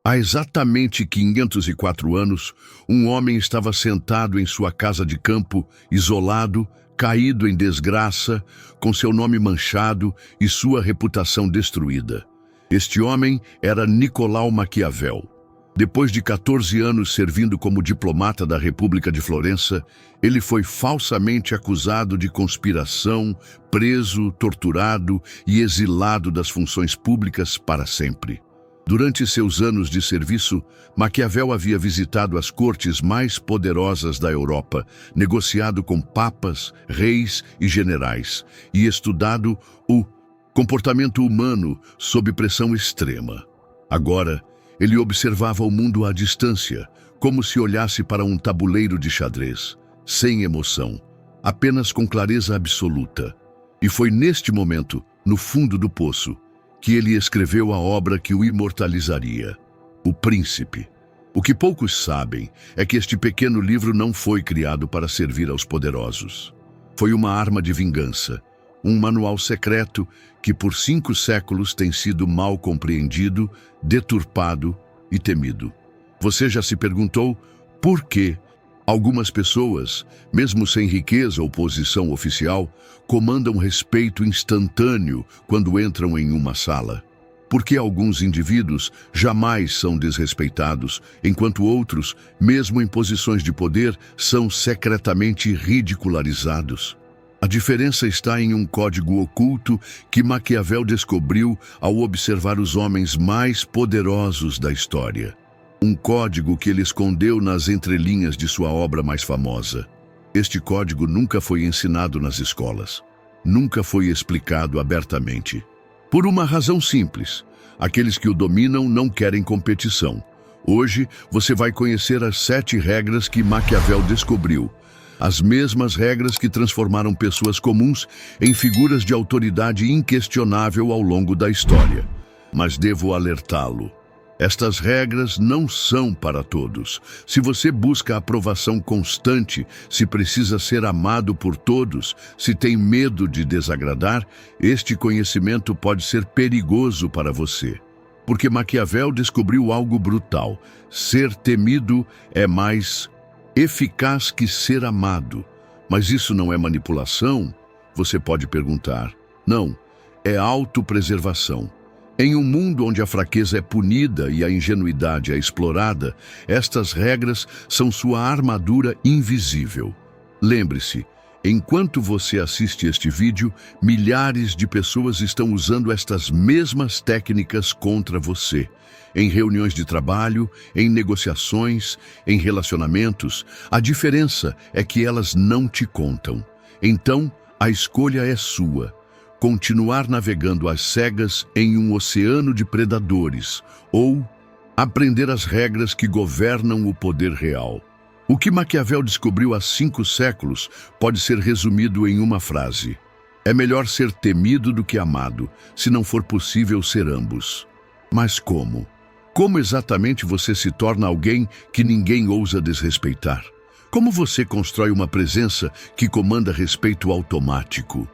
Há exatamente 504 anos, um homem estava sentado em sua casa de campo, isolado, caído em desgraça, com seu nome manchado e sua reputação destruída. Este homem era Nicolau Maquiavel. Depois de 14 anos servindo como diplomata da República de Florença, ele foi falsamente acusado de conspiração, preso, torturado e exilado das funções públicas para sempre. Durante seus anos de serviço, Maquiavel havia visitado as cortes mais poderosas da Europa, negociado com papas, reis e generais, e estudado o comportamento humano sob pressão extrema. Agora, ele observava o mundo à distância, como se olhasse para um tabuleiro de xadrez, sem emoção, apenas com clareza absoluta. E foi neste momento, no fundo do poço, que ele escreveu a obra que o imortalizaria, O Príncipe. O que poucos sabem é que este pequeno livro não foi criado para servir aos poderosos. Foi uma arma de vingança, um manual secreto que por 5 séculos tem sido mal compreendido, deturpado e temido. Você já se perguntou por que algumas pessoas, mesmo sem riqueza ou posição oficial, comandam respeito instantâneo quando entram em uma sala? Por que alguns indivíduos jamais são desrespeitados, enquanto outros, mesmo em posições de poder, são secretamente ridicularizados? A diferença está em um código oculto que Maquiavel descobriu ao observar os homens mais poderosos da história. Um código que ele escondeu nas entrelinhas de sua obra mais famosa. Este código nunca foi ensinado nas escolas. Nunca foi explicado abertamente. Por uma razão simples. Aqueles que o dominam não querem competição. Hoje, você vai conhecer as 7 regras que Maquiavel descobriu. As mesmas regras que transformaram pessoas comuns em figuras de autoridade inquestionável ao longo da história. Mas devo alertá-lo. Estas regras não são para todos. Se você busca aprovação constante, se precisa ser amado por todos, se tem medo de desagradar, este conhecimento pode ser perigoso para você. Porque Maquiavel descobriu algo brutal. Ser temido é mais eficaz que ser amado. Mas isso não é manipulação? Você pode perguntar. Não, é autopreservação. Em um mundo onde a fraqueza é punida e a ingenuidade é explorada, estas regras são sua armadura invisível. Lembre-se, enquanto você assiste este vídeo, milhares de pessoas estão usando estas mesmas técnicas contra você. Em reuniões de trabalho, em negociações, em relacionamentos, a diferença é que elas não te contam. Então, a escolha é sua. Continuar navegando às cegas em um oceano de predadores ou aprender as regras que governam o poder real. O que Maquiavel descobriu há 5 séculos pode ser resumido em uma frase. É melhor ser temido do que amado, se não for possível ser ambos. Mas como? Como exatamente você se torna alguém que ninguém ousa desrespeitar? Como você constrói uma presença que comanda respeito automático?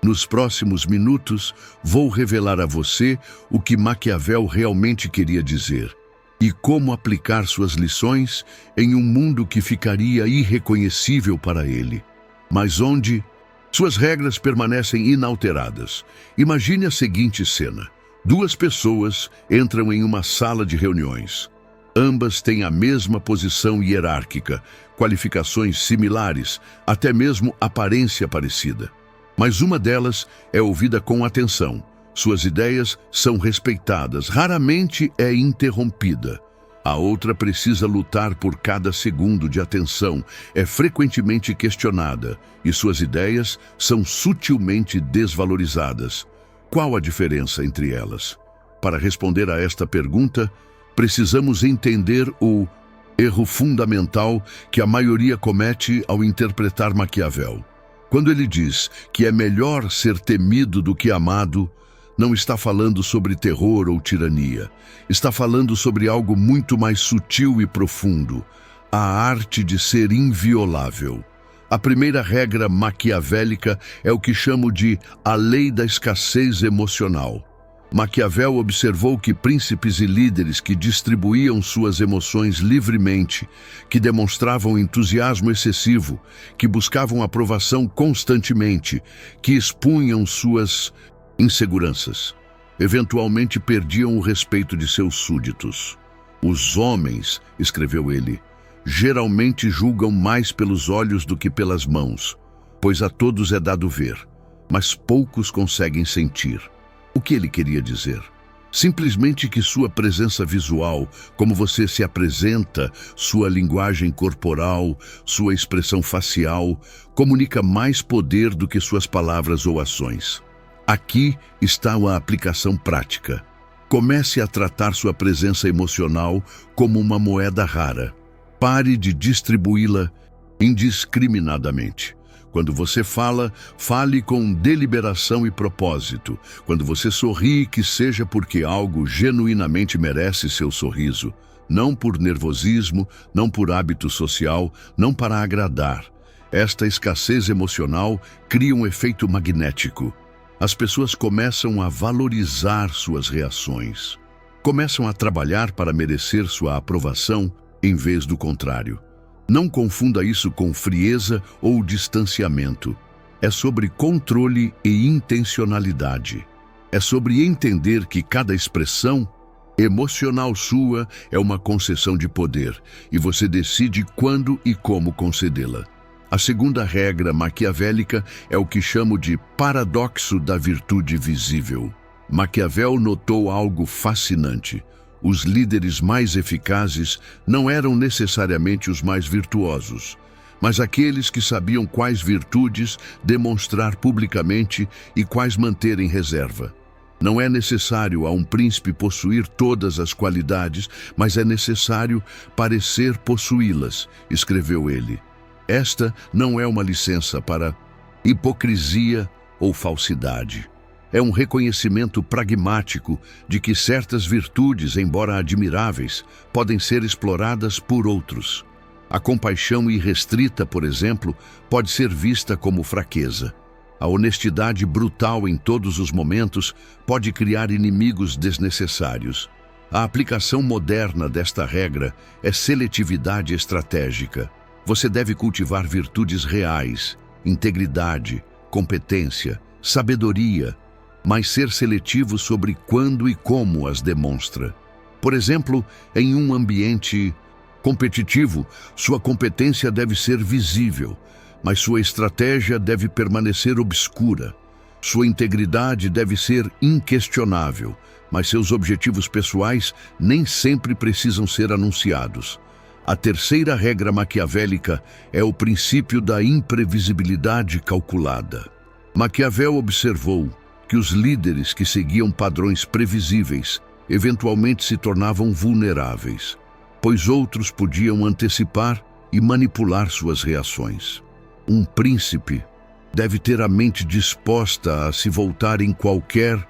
Nos próximos minutos, vou revelar a você o que Maquiavel realmente queria dizer e como aplicar suas lições em um mundo que ficaria irreconhecível para ele, mas onde suas regras permanecem inalteradas. Imagine a seguinte cena. 2 pessoas entram em uma sala de reuniões. Ambas têm a mesma posição hierárquica, qualificações similares, até mesmo aparência parecida. Mas uma delas é ouvida com atenção. Suas ideias são respeitadas, raramente é interrompida. A outra precisa lutar por cada segundo de atenção, é frequentemente questionada, e suas ideias são sutilmente desvalorizadas. Qual a diferença entre elas? Para responder a esta pergunta, precisamos entender o erro fundamental que a maioria comete ao interpretar Maquiavel. Quando ele diz que é melhor ser temido do que amado, não está falando sobre terror ou tirania. Está falando sobre algo muito mais sutil e profundo, a arte de ser inviolável. A primeira regra maquiavélica é o que chamo de a lei da escassez emocional. Maquiavel observou que príncipes e líderes que distribuíam suas emoções livremente, que demonstravam entusiasmo excessivo, que buscavam aprovação constantemente, que expunham suas inseguranças, eventualmente perdiam o respeito de seus súditos. Os homens, escreveu ele, geralmente julgam mais pelos olhos do que pelas mãos, pois a todos é dado ver, mas poucos conseguem sentir. O que ele queria dizer? Simplesmente que sua presença visual, como você se apresenta, sua linguagem corporal, sua expressão facial, comunica mais poder do que suas palavras ou ações. Aqui está a aplicação prática. Comece a tratar sua presença emocional como uma moeda rara. Pare de distribuí-la indiscriminadamente. Quando você fala, fale com deliberação e propósito. Quando você sorri, que seja porque algo genuinamente merece seu sorriso. Não por nervosismo, não por hábito social, não para agradar. Esta escassez emocional cria um efeito magnético. As pessoas começam a valorizar suas reações. Começam a trabalhar para merecer sua aprovação, em vez do contrário. Não confunda isso com frieza ou distanciamento. É sobre controle e intencionalidade. É sobre entender que cada expressão emocional sua é uma concessão de poder e você decide quando e como concedê-la. A segunda regra maquiavélica é o que chamo de paradoxo da virtude visível. Maquiavel notou algo fascinante. Os líderes mais eficazes não eram necessariamente os mais virtuosos, mas aqueles que sabiam quais virtudes demonstrar publicamente e quais manter em reserva. Não é necessário a um príncipe possuir todas as qualidades, mas é necessário parecer possuí-las, escreveu ele. Esta não é uma licença para hipocrisia ou falsidade. É um reconhecimento pragmático de que certas virtudes, embora admiráveis, podem ser exploradas por outros. A compaixão irrestrita, por exemplo, pode ser vista como fraqueza. A honestidade brutal em todos os momentos pode criar inimigos desnecessários. A aplicação moderna desta regra é seletividade estratégica. Você deve cultivar virtudes reais, integridade, competência, sabedoria, mas ser seletivo sobre quando e como as demonstra. Por exemplo, em um ambiente competitivo, sua competência deve ser visível, mas sua estratégia deve permanecer obscura. Sua integridade deve ser inquestionável, mas seus objetivos pessoais nem sempre precisam ser anunciados. A terceira regra maquiavélica é o princípio da imprevisibilidade calculada. Maquiavel observou que os líderes que seguiam padrões previsíveis eventualmente se tornavam vulneráveis, pois outros podiam antecipar e manipular suas reações. Um príncipe deve ter a mente disposta a se voltar em qualquer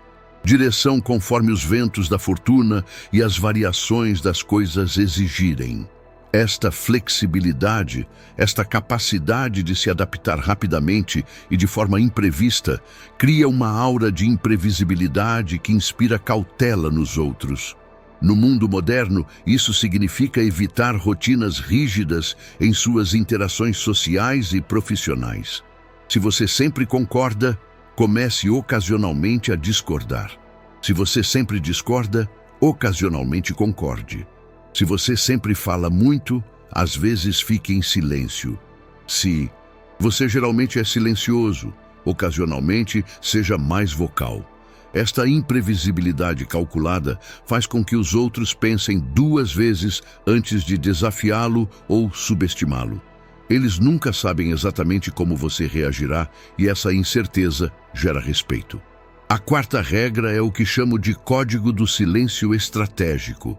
direção conforme os ventos da fortuna e as variações das coisas exigirem. Esta flexibilidade, esta capacidade de se adaptar rapidamente e de forma imprevista, cria uma aura de imprevisibilidade que inspira cautela nos outros. No mundo moderno, isso significa evitar rotinas rígidas em suas interações sociais e profissionais. Se você sempre concorda, comece ocasionalmente a discordar. Se você sempre discorda, ocasionalmente concorde. Se você sempre fala muito, às vezes fique em silêncio. Se você geralmente é silencioso, ocasionalmente seja mais vocal. Esta imprevisibilidade calculada faz com que os outros pensem duas vezes antes de desafiá-lo ou subestimá-lo. Eles nunca sabem exatamente como você reagirá e essa incerteza gera respeito. A quarta regra é o que chamo de código do silêncio estratégico.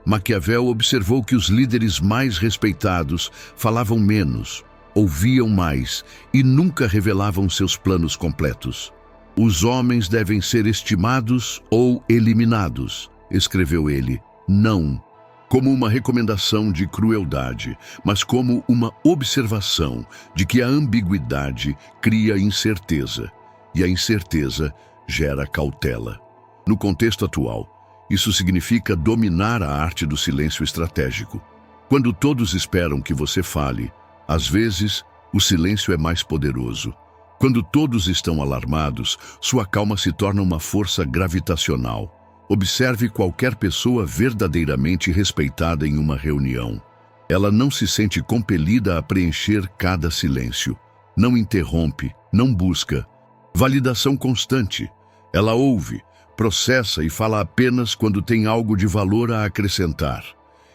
Maquiavel observou que os líderes mais respeitados falavam menos, ouviam mais e nunca revelavam seus planos completos. Os homens devem ser estimados ou eliminados, escreveu ele, não como uma recomendação de crueldade, mas como uma observação de que a ambiguidade cria incerteza, e a incerteza gera cautela. No contexto atual, isso significa dominar a arte do silêncio estratégico. Quando todos esperam que você fale, às vezes, o silêncio é mais poderoso. Quando todos estão alarmados, sua calma se torna uma força gravitacional. Observe qualquer pessoa verdadeiramente respeitada em uma reunião. Ela não se sente compelida a preencher cada silêncio. Não interrompe, não busca. Validação constante. Ela ouve, processa e fala apenas quando tem algo de valor a acrescentar.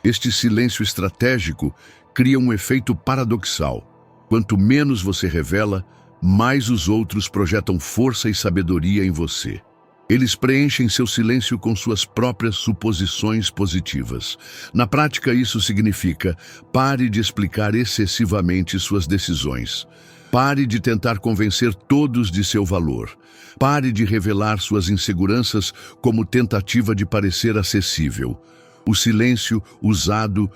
Este silêncio estratégico cria um efeito paradoxal. Quanto menos você revela, mais os outros projetam força e sabedoria em você. Eles preenchem seu silêncio com suas próprias suposições positivas. Na prática, isso significa: pare de explicar excessivamente suas decisões. Pare de tentar convencer todos de seu valor. Pare de revelar suas inseguranças como tentativa de parecer acessível. O silêncio usado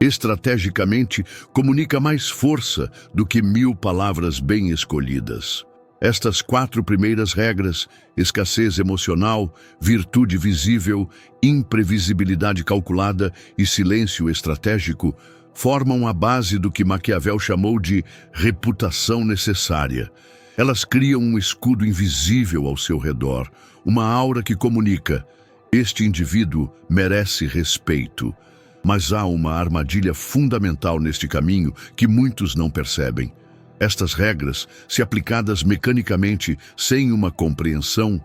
estrategicamente comunica mais força do que 1000 palavras bem escolhidas. Estas 4 primeiras regras, escassez emocional, virtude visível, imprevisibilidade calculada e silêncio estratégico, formam a base do que Maquiavel chamou de reputação necessária. Elas criam um escudo invisível ao seu redor, uma aura que comunica: este indivíduo merece respeito. Mas há uma armadilha fundamental neste caminho que muitos não percebem. Estas regras, se aplicadas mecanicamente, sem uma compreensão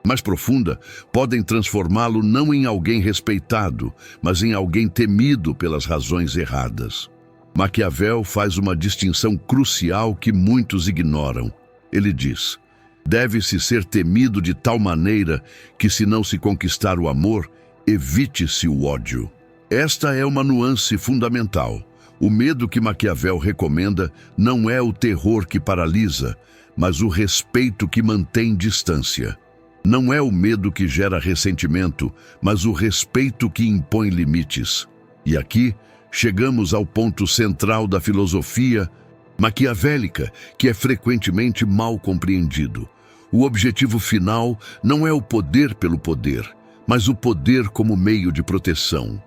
mais profunda, podem transformá-lo não em alguém respeitado, mas em alguém temido pelas razões erradas. Maquiavel faz uma distinção crucial que muitos ignoram. Ele diz: deve-se ser temido de tal maneira que, se não se conquistar o amor, evite-se o ódio. Esta é uma nuance fundamental. O medo que Maquiavel recomenda não é o terror que paralisa, mas o respeito que mantém distância. Não é o medo que gera ressentimento, mas o respeito que impõe limites. E aqui chegamos ao ponto central da filosofia maquiavélica, que é frequentemente mal compreendido. O objetivo final não é o poder pelo poder, mas o poder como meio de proteção.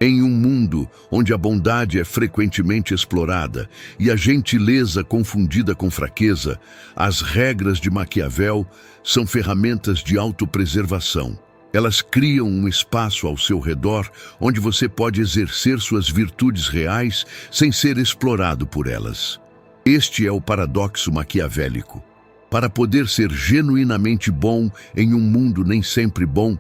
Em um mundo onde a bondade é frequentemente explorada e a gentileza confundida com fraqueza, as regras de Maquiavel são ferramentas de autopreservação. Elas criam um espaço ao seu redor onde você pode exercer suas virtudes reais sem ser explorado por elas. Este é o paradoxo maquiavélico. Para poder ser genuinamente bom em um mundo nem sempre bom,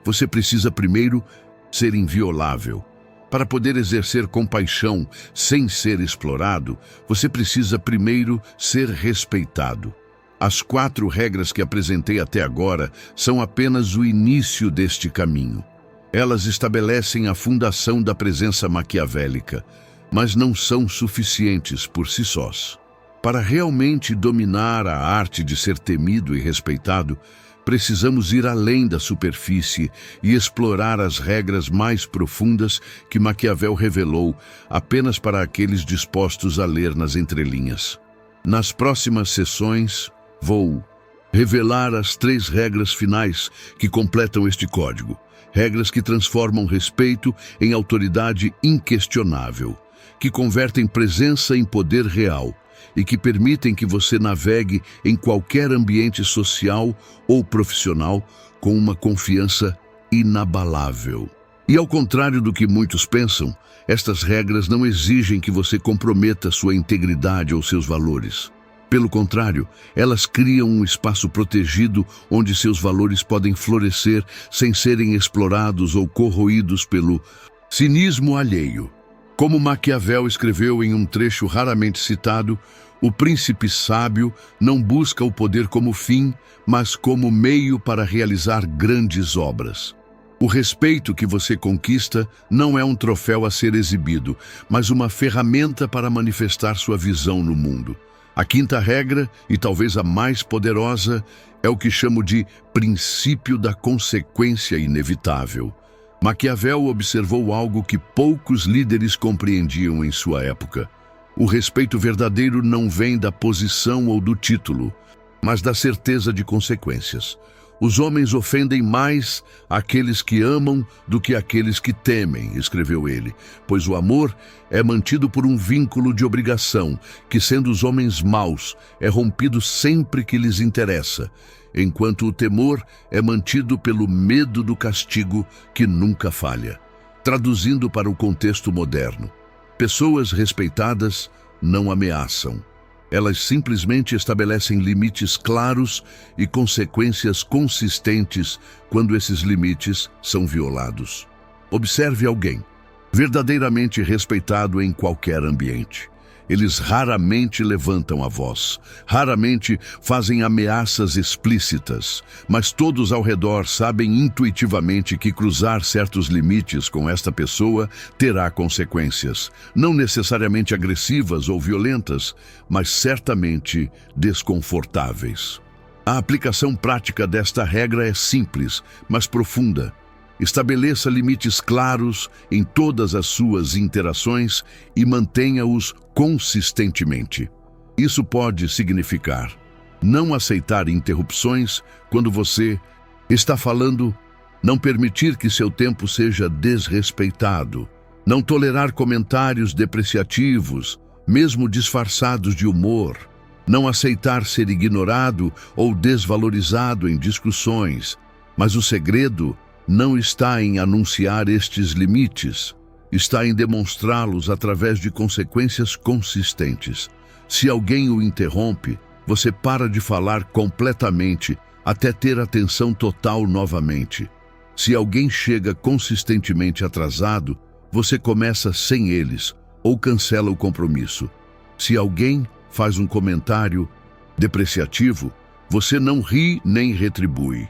você precisa primeiro ser inviolável. Para poder exercer compaixão sem ser explorado, você precisa primeiro ser respeitado. As 4 regras que apresentei até agora são apenas o início deste caminho. Elas estabelecem a fundação da presença maquiavélica, mas não são suficientes por si sós. Para realmente dominar a arte de ser temido e respeitado, precisamos ir além da superfície e explorar as regras mais profundas que Maquiavel revelou apenas para aqueles dispostos a ler nas entrelinhas. Nas próximas sessões, vou revelar as 3 regras finais que completam este código. Regras que transformam respeito em autoridade inquestionável, que convertem presença em poder real, e que permitem que você navegue em qualquer ambiente social ou profissional com uma confiança inabalável. E ao contrário do que muitos pensam, estas regras não exigem que você comprometa sua integridade ou seus valores. Pelo contrário, elas criam um espaço protegido onde seus valores podem florescer sem serem explorados ou corroídos pelo cinismo alheio. Como Maquiavel escreveu em um trecho raramente citado, o príncipe sábio não busca o poder como fim, mas como meio para realizar grandes obras. O respeito que você conquista não é um troféu a ser exibido, mas uma ferramenta para manifestar sua visão no mundo. A 5ª regra, e talvez a mais poderosa, é o que chamo de princípio da consequência inevitável. Maquiavel observou algo que poucos líderes compreendiam em sua época. O respeito verdadeiro não vem da posição ou do título, mas da certeza de consequências. Os homens ofendem mais aqueles que amam do que aqueles que temem, escreveu ele, pois o amor é mantido por um vínculo de obrigação, que, sendo os homens maus, é rompido sempre que lhes interessa, enquanto o temor é mantido pelo medo do castigo que nunca falha. Traduzindo para o contexto moderno, pessoas respeitadas não ameaçam. Elas simplesmente estabelecem limites claros e consequências consistentes quando esses limites são violados. Observe alguém verdadeiramente respeitado em qualquer ambiente. Eles raramente levantam a voz, raramente fazem ameaças explícitas, mas todos ao redor sabem intuitivamente que cruzar certos limites com esta pessoa terá consequências, não necessariamente agressivas ou violentas, mas certamente desconfortáveis. A aplicação prática desta regra é simples, mas profunda. Estabeleça limites claros em todas as suas interações e mantenha-os consistentemente. Isso pode significar não aceitar interrupções quando você está falando, não permitir que seu tempo seja desrespeitado, não tolerar comentários depreciativos, mesmo disfarçados de humor, não aceitar ser ignorado ou desvalorizado em discussões, mas o segredo não está em anunciar estes limites, está em demonstrá-los através de consequências consistentes. Se alguém o interrompe, você para de falar completamente até ter atenção total novamente. Se alguém chega consistentemente atrasado, você começa sem eles ou cancela o compromisso. Se alguém faz um comentário depreciativo, você não ri nem retribui.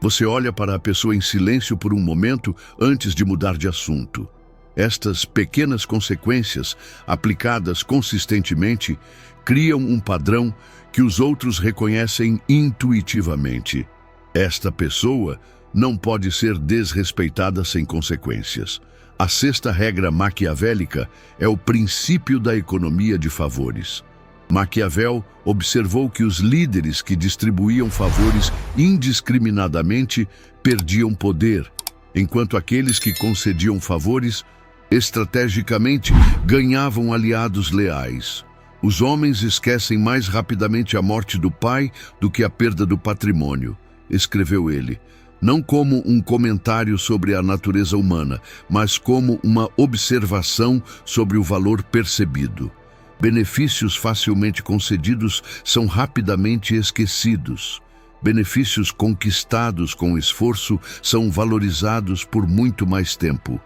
Você olha para a pessoa em silêncio por um momento antes de mudar de assunto. Estas pequenas consequências, aplicadas consistentemente, criam um padrão que os outros reconhecem intuitivamente. Esta pessoa não pode ser desrespeitada sem consequências. A sexta regra maquiavélica é o princípio da economia de favores. Maquiavel observou que os líderes que distribuíam favores indiscriminadamente perdiam poder, enquanto aqueles que concediam favores estrategicamente ganhavam aliados leais. Os homens esquecem mais rapidamente a morte do pai do que a perda do patrimônio, escreveu ele, não como um comentário sobre a natureza humana, mas como uma observação sobre o valor percebido. Benefícios facilmente concedidos são rapidamente esquecidos. Benefícios conquistados com esforço são valorizados por muito mais tempo.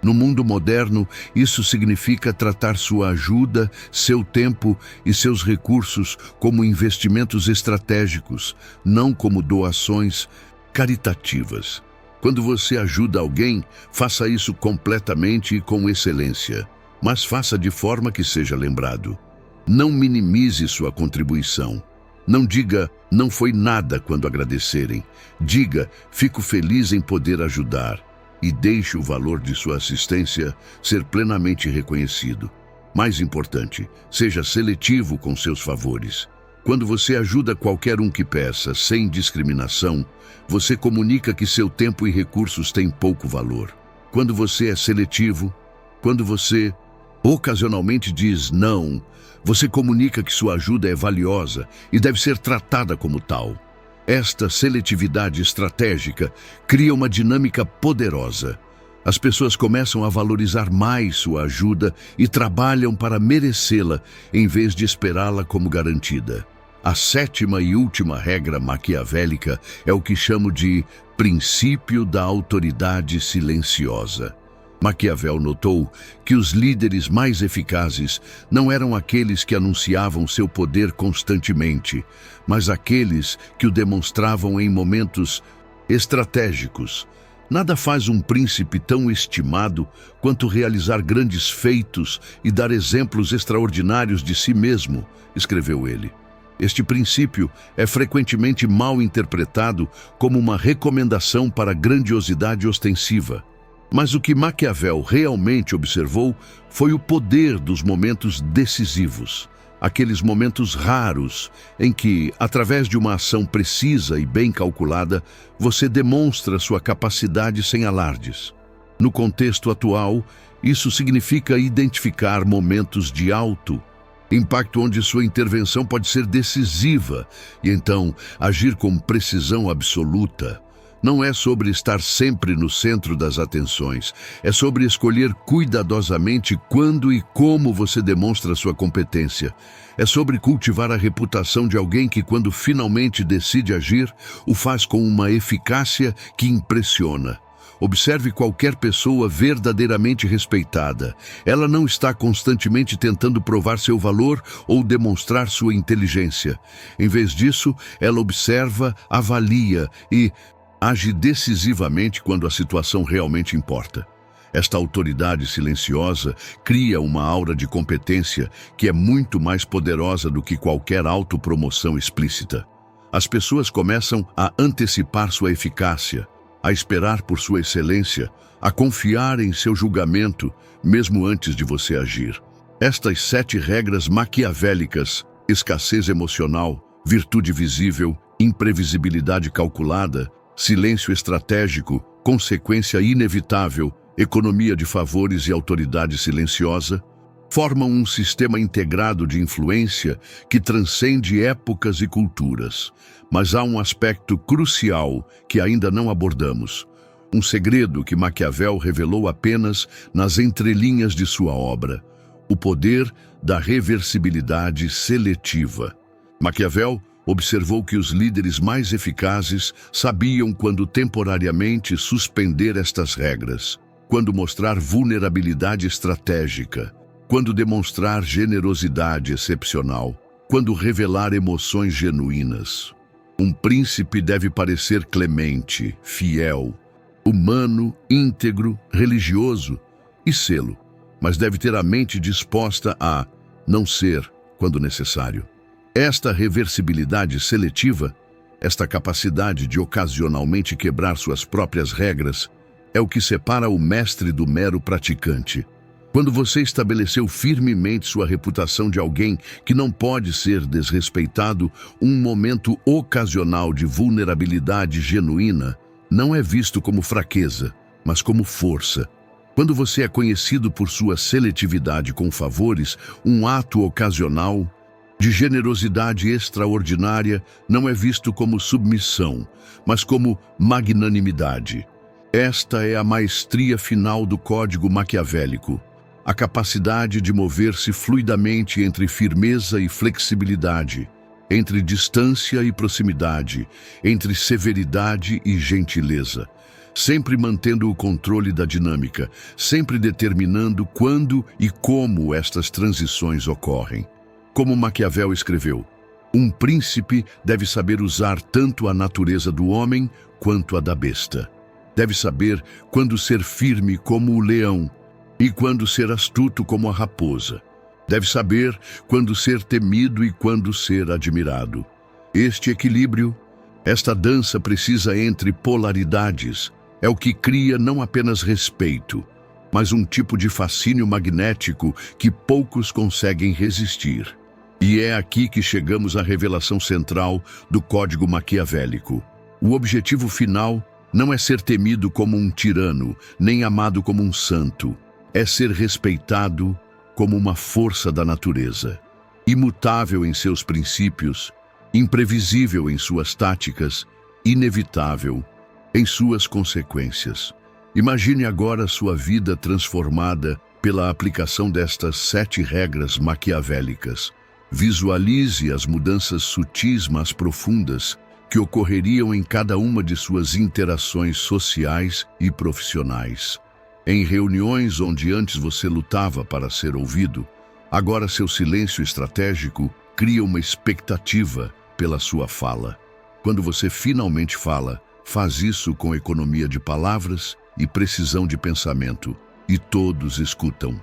No mundo moderno, isso significa tratar sua ajuda, seu tempo e seus recursos como investimentos estratégicos, não como doações caritativas. Quando você ajuda alguém, faça isso completamente e com excelência. Mas faça de forma que seja lembrado. Não minimize sua contribuição. Não diga, não foi nada quando agradecerem. Diga, fico feliz em poder ajudar. E deixe o valor de sua assistência ser plenamente reconhecido. Mais importante, seja seletivo com seus favores. Quando você ajuda qualquer um que peça, sem discriminação, você comunica que seu tempo e recursos têm pouco valor. Quando você é seletivo, quando você ocasionalmente diz não, você comunica que sua ajuda é valiosa e deve ser tratada como tal. Esta seletividade estratégica cria uma dinâmica poderosa. As pessoas começam a valorizar mais sua ajuda e trabalham para merecê-la em vez de esperá-la como garantida. A sétima e última regra maquiavélica é o que chamo de princípio da autoridade silenciosa. Maquiavel notou que os líderes mais eficazes não eram aqueles que anunciavam seu poder constantemente, mas aqueles que o demonstravam em momentos estratégicos. Nada faz um príncipe tão estimado quanto realizar grandes feitos e dar exemplos extraordinários de si mesmo, escreveu ele. Este princípio é frequentemente mal interpretado como uma recomendação para grandiosidade ostensiva. Mas o que Maquiavel realmente observou foi o poder dos momentos decisivos. Aqueles momentos raros em que, através de uma ação precisa e bem calculada, você demonstra sua capacidade sem alardes. No contexto atual, isso significa identificar momentos de alto impacto onde sua intervenção pode ser decisiva e então agir com precisão absoluta. Não é sobre estar sempre no centro das atenções, é sobre escolher cuidadosamente quando e como você demonstra sua competência. É sobre cultivar a reputação de alguém que, quando finalmente decide agir, o faz com uma eficácia que impressiona. Observe qualquer pessoa verdadeiramente respeitada. Ela não está constantemente tentando provar seu valor ou demonstrar sua inteligência. Em vez disso, ela observa, avalia e age decisivamente quando a situação realmente importa. Esta autoridade silenciosa cria uma aura de competência que é muito mais poderosa do que qualquer autopromoção explícita. As pessoas começam a antecipar sua eficácia, a esperar por sua excelência, a confiar em seu julgamento, mesmo antes de você agir. Estas 7 regras maquiavélicas: escassez emocional, virtude visível, imprevisibilidade calculada, silêncio estratégico, consequência inevitável, economia de favores e autoridade silenciosa, formam um sistema integrado de influência que transcende épocas e culturas. Mas há um aspecto crucial que ainda não abordamos. Um segredo que Maquiavel revelou apenas nas entrelinhas de sua obra: o poder da reversibilidade seletiva. Maquiavel observou que os líderes mais eficazes sabiam quando temporariamente suspender estas regras, quando mostrar vulnerabilidade estratégica, quando demonstrar generosidade excepcional, quando revelar emoções genuínas. Um príncipe deve parecer clemente, fiel, humano, íntegro, religioso e sê-lo, mas deve ter a mente disposta a não ser quando necessário. Esta reversibilidade seletiva, esta capacidade de ocasionalmente quebrar suas próprias regras, é o que separa o mestre do mero praticante. Quando você estabeleceu firmemente sua reputação de alguém que não pode ser desrespeitado, um momento ocasional de vulnerabilidade genuína não é visto como fraqueza, mas como força. Quando você é conhecido por sua seletividade com favores, um ato ocasional de generosidade extraordinária não é visto como submissão, mas como magnanimidade. Esta é a maestria final do código maquiavélico. A capacidade de mover-se fluidamente entre firmeza e flexibilidade, entre distância e proximidade, entre severidade e gentileza, sempre mantendo o controle da dinâmica, sempre determinando quando e como estas transições ocorrem. Como Maquiavel escreveu, um príncipe deve saber usar tanto a natureza do homem quanto a da besta. Deve saber quando ser firme como o leão e quando ser astuto como a raposa. Deve saber quando ser temido e quando ser admirado. Este equilíbrio, esta dança precisa entre polaridades, é o que cria não apenas respeito, mas um tipo de fascínio magnético que poucos conseguem resistir. E é aqui que chegamos à revelação central do código maquiavélico. O objetivo final não é ser temido como um tirano, nem amado como um santo. É ser respeitado como uma força da natureza, imutável em seus princípios, imprevisível em suas táticas, inevitável em suas consequências. Imagine agora sua vida transformada pela aplicação destas 7 regras maquiavélicas. Visualize as mudanças sutis, mas profundas, que ocorreriam em cada uma de suas interações sociais e profissionais. Em reuniões onde antes você lutava para ser ouvido, agora seu silêncio estratégico cria uma expectativa pela sua fala. Quando você finalmente fala, faz isso com economia de palavras e precisão de pensamento, e todos escutam.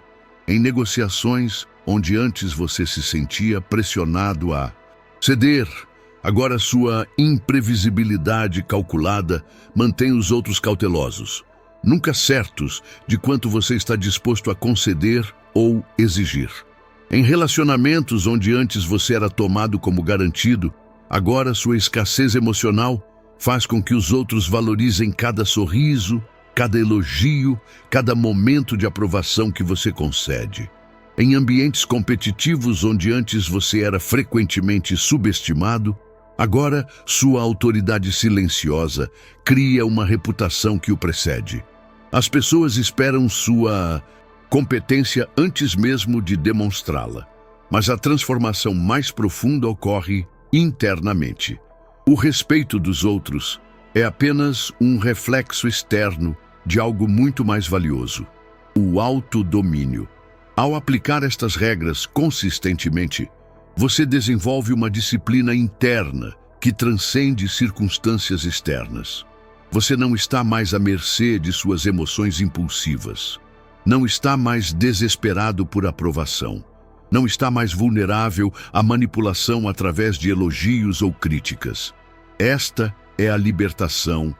Em negociações onde antes você se sentia pressionado a ceder, agora sua imprevisibilidade calculada mantém os outros cautelosos, nunca certos de quanto você está disposto a conceder ou exigir. Em relacionamentos onde antes você era tomado como garantido, agora sua escassez emocional faz com que os outros valorizem cada sorriso, cada elogio, cada momento de aprovação que você concede. Em ambientes competitivos onde antes você era frequentemente subestimado, agora sua autoridade silenciosa cria uma reputação que o precede. As pessoas esperam sua competência antes mesmo de demonstrá-la, mas a transformação mais profunda ocorre internamente. O respeito dos outros é apenas um reflexo externo de algo muito mais valioso: o autodomínio. Ao aplicar estas regras consistentemente, você desenvolve uma disciplina interna que transcende circunstâncias externas. Você não está mais à mercê de suas emoções impulsivas. Não está mais desesperado por aprovação. Não está mais vulnerável à manipulação através de elogios ou críticas. Esta é a libertação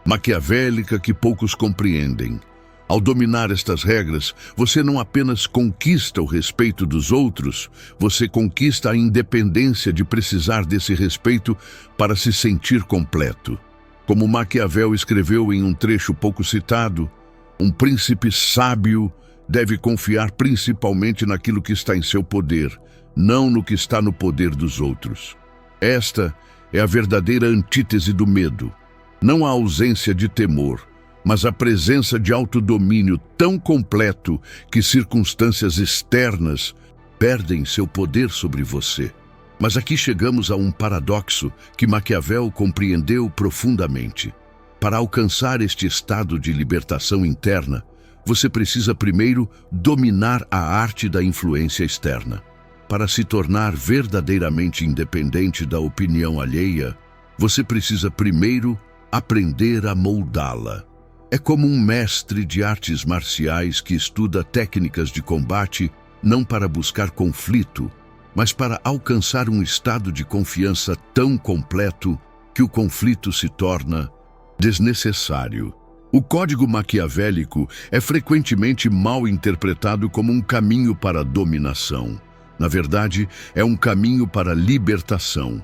maquiavélica que poucos compreendem. Ao dominar estas regras, você não apenas conquista o respeito dos outros, você conquista a independência de precisar desse respeito para se sentir completo. Como Maquiavel escreveu em um trecho pouco citado, um príncipe sábio deve confiar principalmente naquilo que está em seu poder, não no que está no poder dos outros. Esta é a verdadeira antítese do medo. Não a ausência de temor, mas a presença de autodomínio tão completo que circunstâncias externas perdem seu poder sobre você. Mas aqui chegamos a um paradoxo que Maquiavel compreendeu profundamente. Para alcançar este estado de libertação interna, você precisa primeiro dominar a arte da influência externa. Para se tornar verdadeiramente independente da opinião alheia, você precisa primeiro aprender a moldá-la. É como um mestre de artes marciais que estuda técnicas de combate não para buscar conflito, mas para alcançar um estado de confiança tão completo que o conflito se torna desnecessário. O código maquiavélico é frequentemente mal interpretado como um caminho para a dominação. Na verdade, é um caminho para a libertação.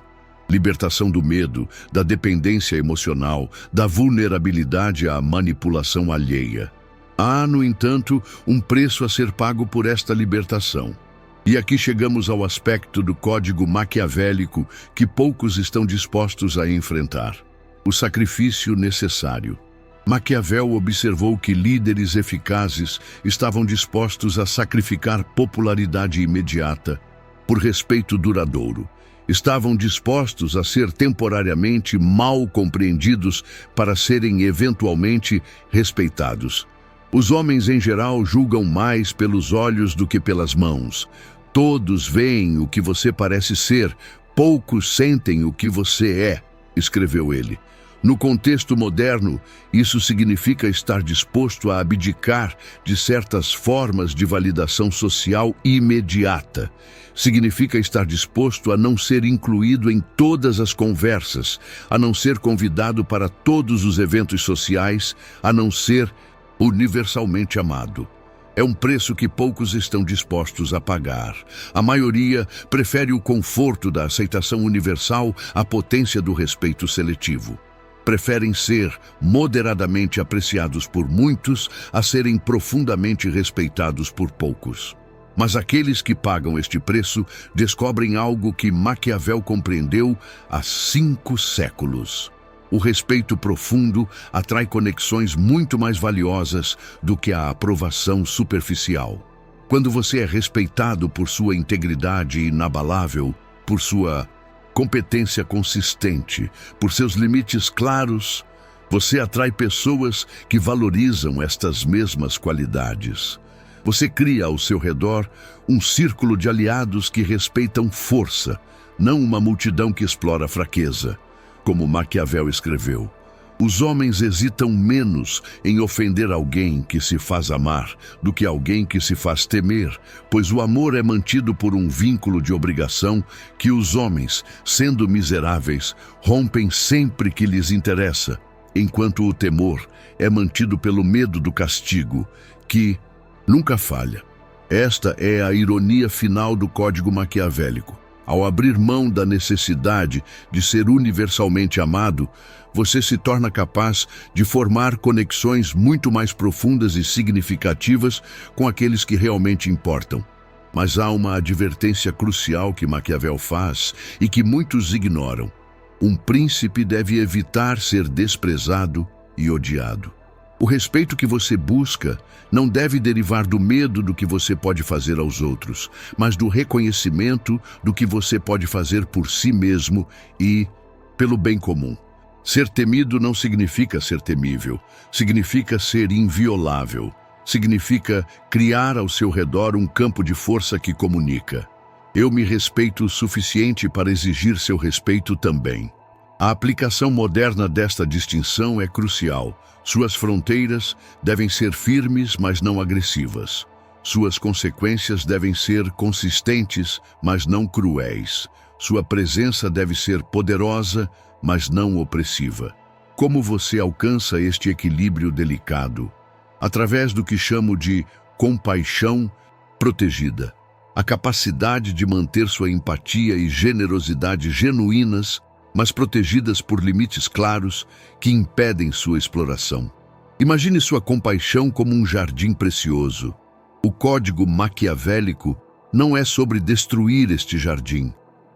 Libertação do medo, da dependência emocional, da vulnerabilidade à manipulação alheia. Há, no entanto, um preço a ser pago por esta libertação. E aqui chegamos ao aspecto do código maquiavélico que poucos estão dispostos a enfrentar: o sacrifício necessário. Maquiavel observou que líderes eficazes estavam dispostos a sacrificar popularidade imediata por respeito duradouro. Estavam dispostos a ser temporariamente mal compreendidos para serem eventualmente respeitados. Os homens em geral julgam mais pelos olhos do que pelas mãos. Todos veem o que você parece ser, poucos sentem o que você é, escreveu ele. No contexto moderno, isso significa estar disposto a abdicar de certas formas de validação social imediata. Significa estar disposto a não ser incluído em todas as conversas, a não ser convidado para todos os eventos sociais, a não ser universalmente amado. É um preço que poucos estão dispostos a pagar. A maioria prefere o conforto da aceitação universal à potência do respeito seletivo. Preferem ser moderadamente apreciados por muitos a serem profundamente respeitados por poucos. Mas aqueles que pagam este preço descobrem algo que Maquiavel compreendeu há 5 séculos. O respeito profundo atrai conexões muito mais valiosas do que a aprovação superficial. Quando você é respeitado por sua integridade inabalável, por sua competência consistente, por seus limites claros, você atrai pessoas que valorizam estas mesmas qualidades. Você cria ao seu redor um círculo de aliados que respeitam força, não uma multidão que explora fraqueza. Como Maquiavel escreveu, os homens hesitam menos em ofender alguém que se faz amar do que alguém que se faz temer, pois o amor é mantido por um vínculo de obrigação que os homens, sendo miseráveis, rompem sempre que lhes interessa, enquanto o temor é mantido pelo medo do castigo, que nunca falha. Esta é a ironia final do código maquiavélico. Ao abrir mão da necessidade de ser universalmente amado, você se torna capaz de formar conexões muito mais profundas e significativas com aqueles que realmente importam. Mas há uma advertência crucial que Maquiavel faz e que muitos ignoram. Um príncipe deve evitar ser desprezado e odiado. O respeito que você busca não deve derivar do medo do que você pode fazer aos outros, mas do reconhecimento do que você pode fazer por si mesmo e pelo bem comum. Ser temido não significa ser temível, significa ser inviolável, significa criar ao seu redor um campo de força que comunica. Eu me respeito o suficiente para exigir seu respeito também. A aplicação moderna desta distinção é crucial. Suas fronteiras devem ser firmes, mas não agressivas. Suas consequências devem ser consistentes, mas não cruéis. Sua presença deve ser poderosa, mas não opressiva. Como você alcança este equilíbrio delicado? Através do que chamo de compaixão protegida. A capacidade de manter sua empatia e generosidade genuínas, mas protegidas por limites claros que impedem sua exploração. Imagine sua compaixão como um jardim precioso. O código maquiavélico não é sobre destruir este jardim,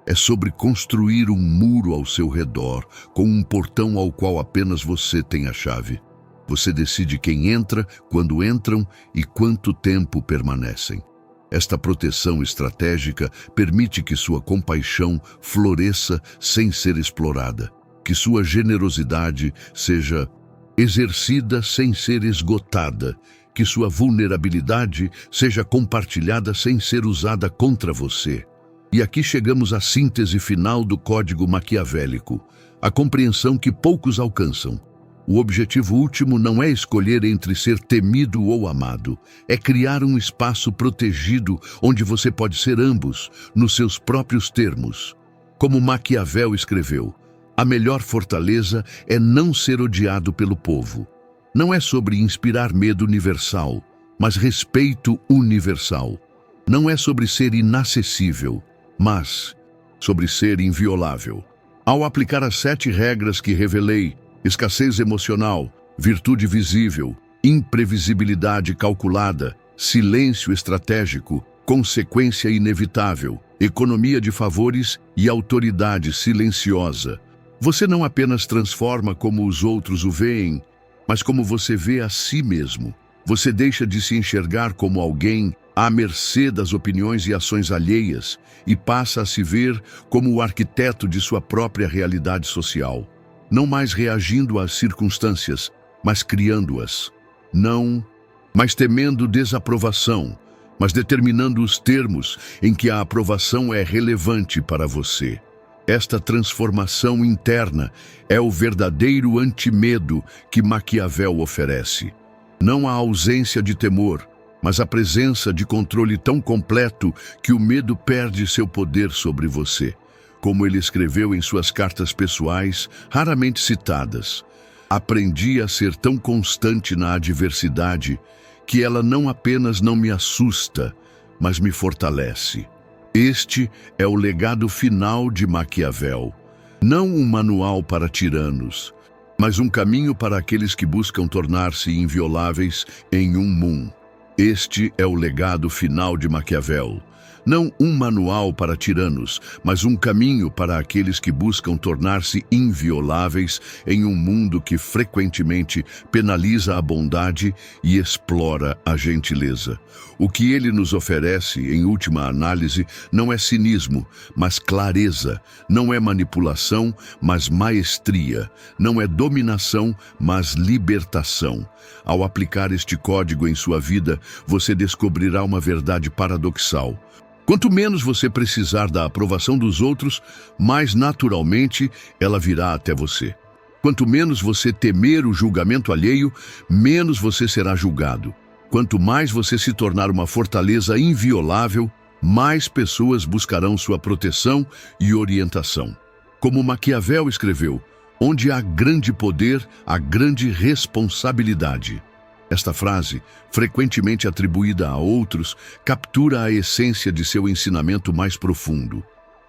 é sobre construir um muro ao seu redor, com um portão ao qual apenas você tem a chave. Você decide quem entra, quando entram e quanto tempo permanecem. Esta proteção estratégica permite que sua compaixão floresça sem ser explorada, que sua generosidade seja exercida sem ser esgotada, que sua vulnerabilidade seja compartilhada sem ser usada contra você. E aqui chegamos à síntese final do código maquiavélico, a compreensão que poucos alcançam. O objetivo último não é escolher entre ser temido ou amado, é criar um espaço protegido onde você pode ser ambos, nos seus próprios termos. Como Maquiavel escreveu, a melhor fortaleza é não ser odiado pelo povo. Não é sobre inspirar medo universal, mas respeito universal. Não é sobre ser inacessível, mas sobre ser inviolável. Ao aplicar as 7 regras que revelei, escassez emocional, virtude visível, imprevisibilidade calculada, silêncio estratégico, consequência inevitável, economia de favores e autoridade silenciosa. Você não apenas transforma como os outros o veem, mas como você vê a si mesmo. Você deixa de se enxergar como alguém à mercê das opiniões e ações alheias e passa a se ver como o arquiteto de sua própria realidade social. Não mais reagindo às circunstâncias, mas criando-as. Não mais temendo desaprovação, mas determinando os termos em que a aprovação é relevante para você. Esta transformação interna é o verdadeiro antimedo que Maquiavel oferece. Não a ausência de temor, mas a presença de controle tão completo que o medo perde seu poder sobre você. Como ele escreveu em suas cartas pessoais, raramente citadas, aprendi a ser tão constante na adversidade que ela não apenas não me assusta, mas me fortalece. Este é o legado final de Maquiavel. Não um manual para tiranos, mas um caminho para aqueles que buscam tornar-se invioláveis em um mundo. Este é o legado final de Maquiavel. Não um manual para tiranos, mas um caminho para aqueles que buscam tornar-se invioláveis em um mundo que frequentemente penaliza a bondade e explora a gentileza. O que ele nos oferece, em última análise, não é cinismo, mas clareza, não é manipulação, mas maestria, não é dominação, mas libertação. Ao aplicar este código em sua vida, você descobrirá uma verdade paradoxal. Quanto menos você precisar da aprovação dos outros, mais naturalmente ela virá até você. Quanto menos você temer o julgamento alheio, menos você será julgado. Quanto mais você se tornar uma fortaleza inviolável, mais pessoas buscarão sua proteção e orientação. Como Maquiavel escreveu, onde há grande poder, há grande responsabilidade. Esta frase, frequentemente atribuída a outros, captura a essência de seu ensinamento mais profundo.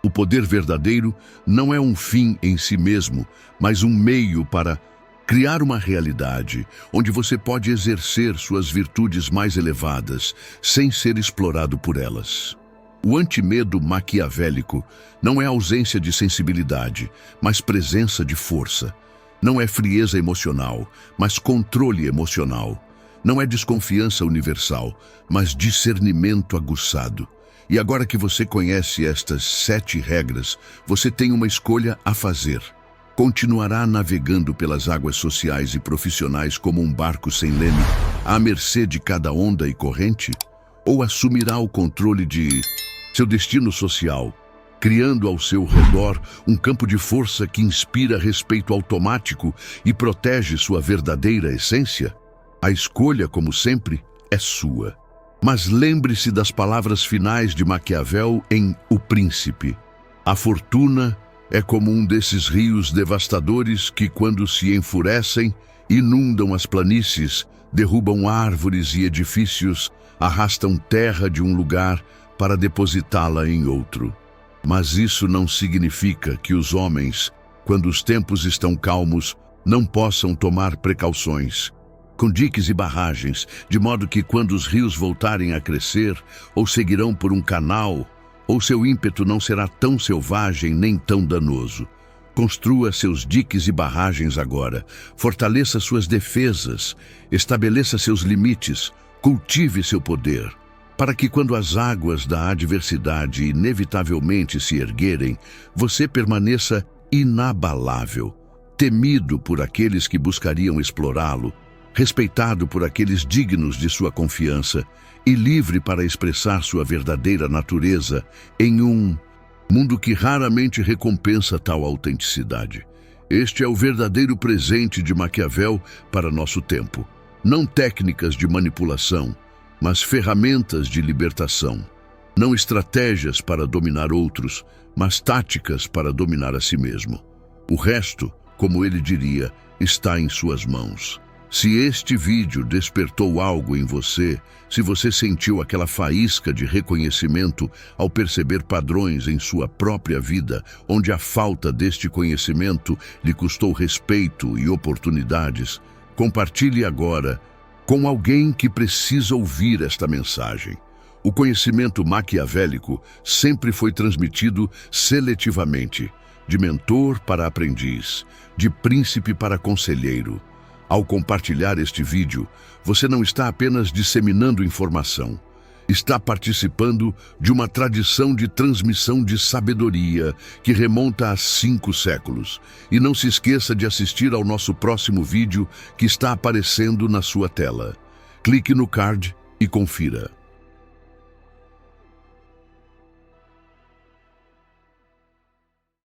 O poder verdadeiro não é um fim em si mesmo, mas um meio para criar uma realidade onde você pode exercer suas virtudes mais elevadas sem ser explorado por elas. O antimedo maquiavélico não é ausência de sensibilidade, mas presença de força. Não é frieza emocional, mas controle emocional. Não é desconfiança universal, mas discernimento aguçado. E agora que você conhece estas 7 regras, você tem uma escolha a fazer. Continuará navegando pelas águas sociais e profissionais como um barco sem leme, à mercê de cada onda e corrente? Ou assumirá o controle de seu destino social, criando ao seu redor um campo de força que inspira respeito automático e protege sua verdadeira essência? A escolha, como sempre, é sua. Mas lembre-se das palavras finais de Maquiavel em O Príncipe. A fortuna é como um desses rios devastadores que, quando se enfurecem, inundam as planícies, derrubam árvores e edifícios, arrastam terra de um lugar para depositá-la em outro. Mas isso não significa que os homens, quando os tempos estão calmos, não possam tomar precauções, com diques e barragens, de modo que quando os rios voltarem a crescer, ou seguirão por um canal, ou seu ímpeto não será tão selvagem nem tão danoso. Construa seus diques e barragens agora, fortaleça suas defesas, estabeleça seus limites, cultive seu poder, para que quando as águas da adversidade inevitavelmente se erguerem, você permaneça inabalável, temido por aqueles que buscariam explorá-lo, respeitado por aqueles dignos de sua confiança e livre para expressar sua verdadeira natureza em um mundo que raramente recompensa tal autenticidade. Este é o verdadeiro presente de Maquiavel para nosso tempo. Não técnicas de manipulação, mas ferramentas de libertação. Não estratégias para dominar outros, mas táticas para dominar a si mesmo. O resto, como ele diria, está em suas mãos. Se este vídeo despertou algo em você, se você sentiu aquela faísca de reconhecimento ao perceber padrões em sua própria vida, onde a falta deste conhecimento lhe custou respeito e oportunidades, compartilhe agora com alguém que precisa ouvir esta mensagem. O conhecimento maquiavélico sempre foi transmitido seletivamente, de mentor para aprendiz, de príncipe para conselheiro. Ao compartilhar este vídeo, você não está apenas disseminando informação, está participando de uma tradição de transmissão de sabedoria que remonta a 5 séculos. E não se esqueça de assistir ao nosso próximo vídeo que está aparecendo na sua tela. Clique no card e confira.